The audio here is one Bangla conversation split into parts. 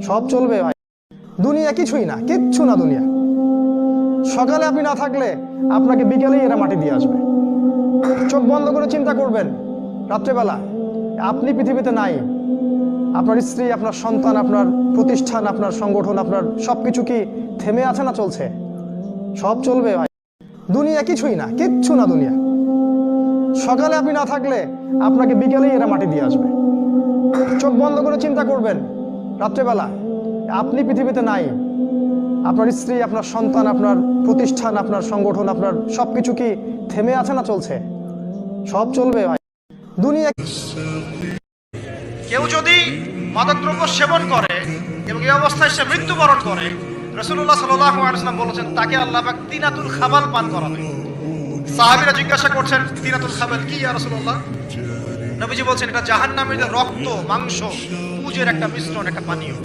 সব চলবে ভাই। দুনিয়া কিছুই না, কিচ্ছু না দুনিয়া। সকালে আপনি না থাকলে আপনাকে বিকেলেই এরা মাটি দিয়ে আসবে। চোখ বন্ধ করে চিন্তা করবেন, রাত্রেবেলা আপনি পৃথিবীতে নাই, আপনার স্ত্রী, আপনার সন্তান, আপনার প্রতিষ্ঠান, আপনার সংগঠন, আপনার সবকিছু কি থেমে আছে না চলছে? সব চলবে ভাই। দুনিয়া কিছুই না, কিচ্ছু না দুনিয়া। সকালে আপনি না থাকলে আপনাকে বিকেলেই এরা মাটি দিয়ে আসবে। চোখ বন্ধ করে চিন্তা করবেন, রাত্রেবেলা আপনি পৃথিবীতে নাই, আপনার স্ত্রী, আপনার সন্তান, আপনার প্রতিষ্ঠান, আপনার সংগঠন, আপনার সবকিছু কি থেমে আছে না চলছে? সব চলবে ভাই। দুনিয়া কেউ যদি মাদকদ্রব্য সেবন করে এবং এই অবস্থায় সে মৃত্যুবরণ করে, রাসূলুল্লাহ সাল্লাল্লাহু আলাইহি ওয়াসাল্লাম বলেছেন তাকে আল্লাহ পাক তিনাতুল খাবাল পান করাবে। সাহাবীরা জিজ্ঞাসা করছেন, তিনাতুল খাবাল কি ইয়া রাসূলুল্লাহ? নবীজি বলছেন এটা জাহান্নামীদের রক্ত, মাংস, পুজের একটা মিশ্রণ, একটা পানীয়।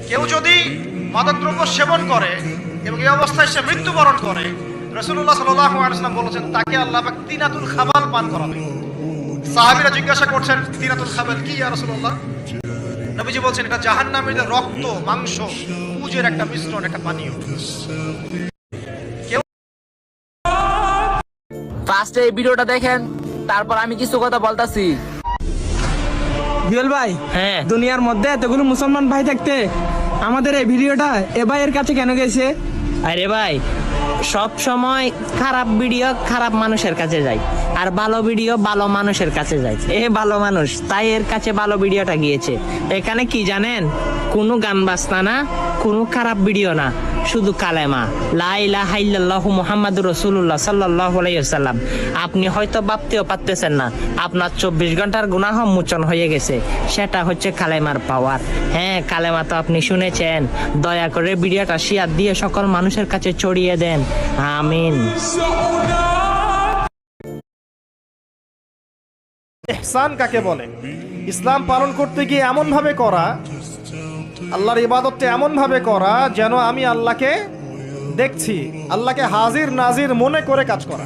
কেউ যদি মাদকদ্রব্য সেবন করে এবং এই অবস্থায় সে মৃত্যুবরণ করে, রাসূলুল্লাহ সাল্লাল্লাহু আলাইহি ওয়াসাল্লাম বলেছেন তাকে আল্লাহ পাক তিনাতুল খাবাল পান করাবে। সাহাবীরা জিজ্ঞাসা করছেন, তিনাতুল খাবাল কি ইয়া রাসূলুল্লাহ? নবীজি বলছেন এটা জাহান্নামীদের রক্ত, মাংস, পুজের একটা মিশ্রণ, একটা পানীয়। ফার্স্টে এই ভিডিওটা দেখেন, তারপর আমি কিছু কথা বলতাছি। জুয়েল ভাই, হ্যাঁ, দুনিয়ার মধ্যে এতগুলো মুসলমান ভাই থাকতে আমাদের এই ভিডিওটা এ ভাইয়ের কাছে কেন গেছে? আরে ভাই, সব সময় খারাপ ভিডিও খারাপ মানুষের কাছে যায়, আর ভালো ভিডিও ভালো মানুষের কাছে যায়। এ ভালো মানুষ, তাই এর কাছে ভালো ভিডিওটা গিয়েছে। এখানে কি জানেন, কোনো গান বাজনা না, কোনো খারাপ ভিডিও না, শুধু কালেমা লা ইলাহা ইল্লাল্লাহু মুহাম্মাদুর রাসূলুল্লাহ সাল্লাল্লাহু আলাইহি ওয়াসাল্লাম। আপনি হয়তো ভাবতেও পারতেছেন না আপনার 24 ঘন্টার গুনাহ মোচন হয়ে গেছে। সেটা হচ্ছে কালেমার পাওয়ার। হ্যাঁ, কালেমা তো আপনি শুনেছেন। দয়া করে ভিডিওটা শেয়ার দিয়ে সকল মানুষের কাছে ছড়িয়ে দেন। আমিন। ইহসান কাকে বলে? ইসলাম পালন করতে গিয়ে এমন ভাবে করা, আল্লাহর ইবাদতটা এমন ভাবে করা যেন আমি আল্লাহকে দেখছি, আল্লাহকে হাজির নাজির মনে করে কাজ করা।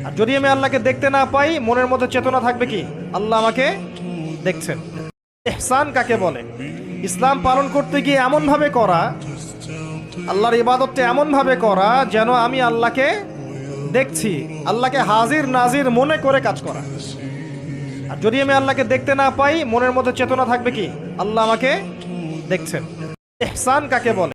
আর যদি আমি আল্লাহকে দেখতে না পাই, মনের মধ্যে চেতনা থাকবে কি আল্লাহ আমাকে দেখছেন। ইহসান কাকে বলে? ইসলাম পালন করতে গিয়ে এমন ভাবে করা, আল্লাহর ইবাদতটা এমন ভাবে করা যেন আমি আল্লাহকে দেখছি, আল্লাহকে হাজির নাজির মনে করে কাজ করা। আর যদি আমি আল্লাহকে দেখতে না পাই, মনের মধ্যে চেতনা থাকবে কি আল্লাহ আমাকে দেখছেন। ইহসান কাকে বলে?